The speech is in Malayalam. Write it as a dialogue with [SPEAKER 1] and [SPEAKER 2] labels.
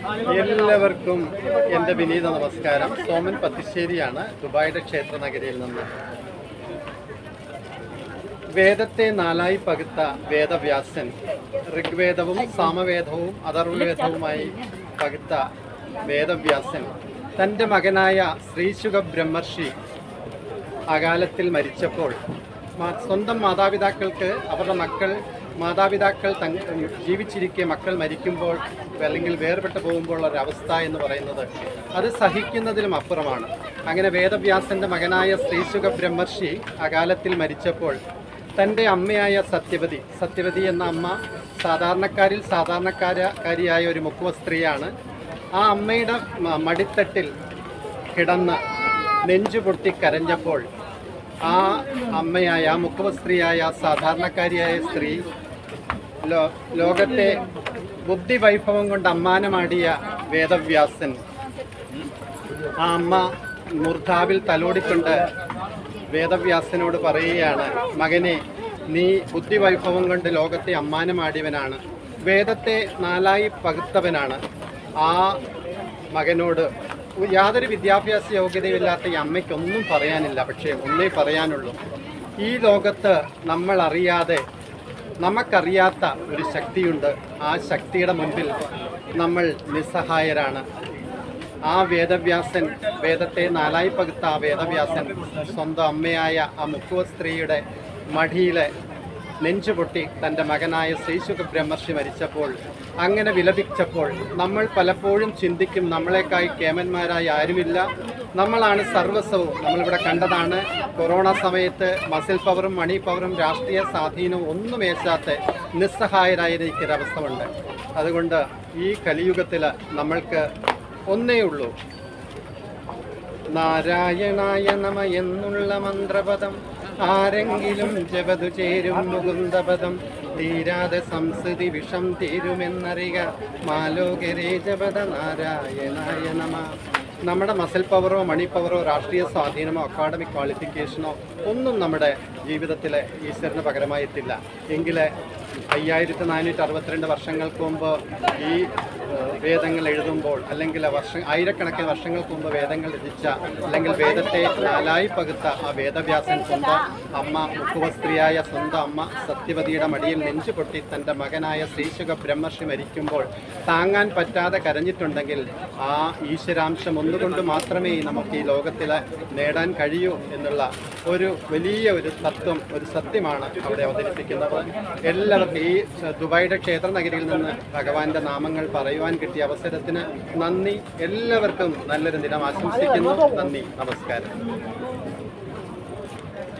[SPEAKER 1] എല്ലാവർക്കും എൻ്റെ വിനീത നമസ്കാരം. സോമൻ പത്തിശ്ശേരിയാണ്, ദുബായിയുടെ ക്ഷേത്ര നഗരിയിൽ നിന്ന്. വേദത്തെ നാലായി പകുത്ത വേദവ്യാസൻ, ഋഗ്വേദവും സാമവേദവും അഥർവവേദവുമായി പകുത്ത വേദവ്യാസൻ തൻ്റെ മകനായ ശ്രീശുക ബ്രഹ്മർഷി അകാലത്തിൽ മരിച്ചപ്പോൾ സ്വന്തം മാതാപിതാക്കൾക്ക് അവരുടെ മാതാപിതാക്കൾ ജീവിച്ചിരിക്കെ മക്കൾ മരിക്കുമ്പോൾ അല്ലെങ്കിൽ വേർപെട്ട് പോകുമ്പോൾ ഒരവസ്ഥ എന്ന് പറയുന്നത് അത് സഹിക്കുന്നതിലും അപ്പുറമാണ്. അങ്ങനെ വേദവ്യാസൻ്റെ മകനായ ശ്രീശുക ബ്രഹ്മർഷി അകാലത്തിൽ മരിച്ചപ്പോൾ തൻ്റെ അമ്മയായ സത്യവതി എന്ന അമ്മ സാധാരണക്കാരിയായ ഒരു മുക്കുവ സ്ത്രീയാണ്. ആ അമ്മയുടെ മടിത്തട്ടിൽ കിടന്ന് നെഞ്ചുപൊട്ടി കരഞ്ഞപ്പോൾ ആ അമ്മയായ ആ മുക്കുവ സ്ത്രീയായ സാധാരണക്കാരിയായ സ്ത്രീ ലോകത്തെ ബുദ്ധിവൈഭവം കൊണ്ട് അമ്മാനമാടിയ വേദവ്യാസൻ ആ അമ്മ മൂർധാവിൽ തലോടിക്കൊണ്ട് വേദവ്യാസനോട് പറയുകയാണ്, മകനെ, നീ ബുദ്ധിവൈഭവം കൊണ്ട് ലോകത്തെ അമ്മാനമാടിയവനാണ്, വേദത്തെ നാലായി പകുത്തവനാണ്. ആ മകനോട് യാതൊരു വിദ്യാഭ്യാസ യോഗ്യതയില്ലാത്ത ഈ അമ്മയ്ക്കൊന്നും പറയാനില്ല. പക്ഷേ ഒന്നേ പറയാനുള്ളൂ, ഈ ലോകത്ത് നമുക്കറിയാത്ത ഒരു ശക്തിയുണ്ട്. ആ ശക്തിയുടെ മുൻപിൽ നമ്മൾ നിസ്സഹായരാണ്. ആ വേദവ്യാസൻ, വേദത്തെ നാലായി പകുത്ത ആ വേദവ്യാസൻ സ്വന്തം അമ്മയായ ആ മുക്കുവ സ്ത്രീയുടെ മടിയിലെ നെഞ്ചുപൊട്ടി തൻ്റെ മകനായ ശ്രീശുക ബ്രഹ്മർഷി മരിച്ചപ്പോൾ അങ്ങനെ വിലപിച്ചപ്പോൾ നമ്മൾ പലപ്പോഴും ചിന്തിക്കും, നമ്മളെക്കായി കേമന്മാരായി ആരുമില്ല, നമ്മളാണ് സർവസ്വവും. നമ്മളിവിടെ കണ്ടതാണ്, കൊറോണ സമയത്ത് മസിൽ പവറും മണി പവറും രാഷ്ട്രീയ സ്വാധീനവും ഒന്നും ഏശാത്ത നിസ്സഹായരായിരിക്കൊരവസ്ഥ ഉണ്ട്. അതുകൊണ്ട് ഈ കലിയുഗത്തിൽ നമ്മൾക്ക് ഒന്നേ ഉള്ളൂ, നാരായണായ നമ എന്നുള്ള മന്ത്രപദം ആരെങ്കിലും ജപതു ചേരും മുകുന്ദപദം, തീരാതെ സംസ്കൃതി വിഷം തീരുമെന്നറിക മാലോകരേ ജപത നാരായണായ നമ. നമ്മുടെ മസിൽ പവറോ മണി പവറോ രാഷ്ട്രീയ സ്വാധീനമോ അക്കാഡമിക് ക്വാളിഫിക്കേഷനോ ഒന്നും നമ്മുടെ ജീവിതത്തിൽ ഈശ്വരന് പകരമായിട്ടില്ല. എങ്കിൽ 5462 വർഷങ്ങൾക്ക് മുമ്പ് ഈ വേദങ്ങൾ എഴുതുമ്പോൾ, അല്ലെങ്കിൽ ആയിരക്കണക്കിന് വർഷങ്ങൾക്ക് മുമ്പ് വേദങ്ങൾ രചിച്ച, അല്ലെങ്കിൽ വേദത്തെ നാലായി പകുത്ത ആ വേദവ്യാസൻ സ്വന്തം അമ്മ മുക്കുവ സ്ത്രീയായ സ്വന്തം അമ്മ സത്യവതിയുടെ മടിയിൽ നെഞ്ചു പൊട്ടി തൻ്റെ മകനായ ശ്രീശുക ബ്രഹ്മർഷി മരിക്കുമ്പോൾ താങ്ങാൻ പറ്റാതെ കരഞ്ഞിട്ടുണ്ടെങ്കിൽ ആ ഈശ്വരാംശം ഒന്നുകൊണ്ട് മാത്രമേ നമുക്ക് ഈ ലോകത്തിൽ നേടാൻ കഴിയൂ എന്നുള്ള ഒരു വലിയ ഒരു തത്വം, ഒരു സത്യമാണ് അവിടെ അവതരിപ്പിക്കുന്നത്. എല്ലാവർക്കും ഈ ദുബായിയുടെ ക്ഷേത്ര നഗരിയിൽ നിന്ന് ഭഗവാന്റെ നാമങ്ങൾ പറയുവാൻ കിട്ടിയ അവസരത്തിന് നന്ദി. എല്ലാവർക്കും നല്ലൊരു ദിനം ആശംസിക്കുന്നു. നന്ദി, നമസ്കാരം.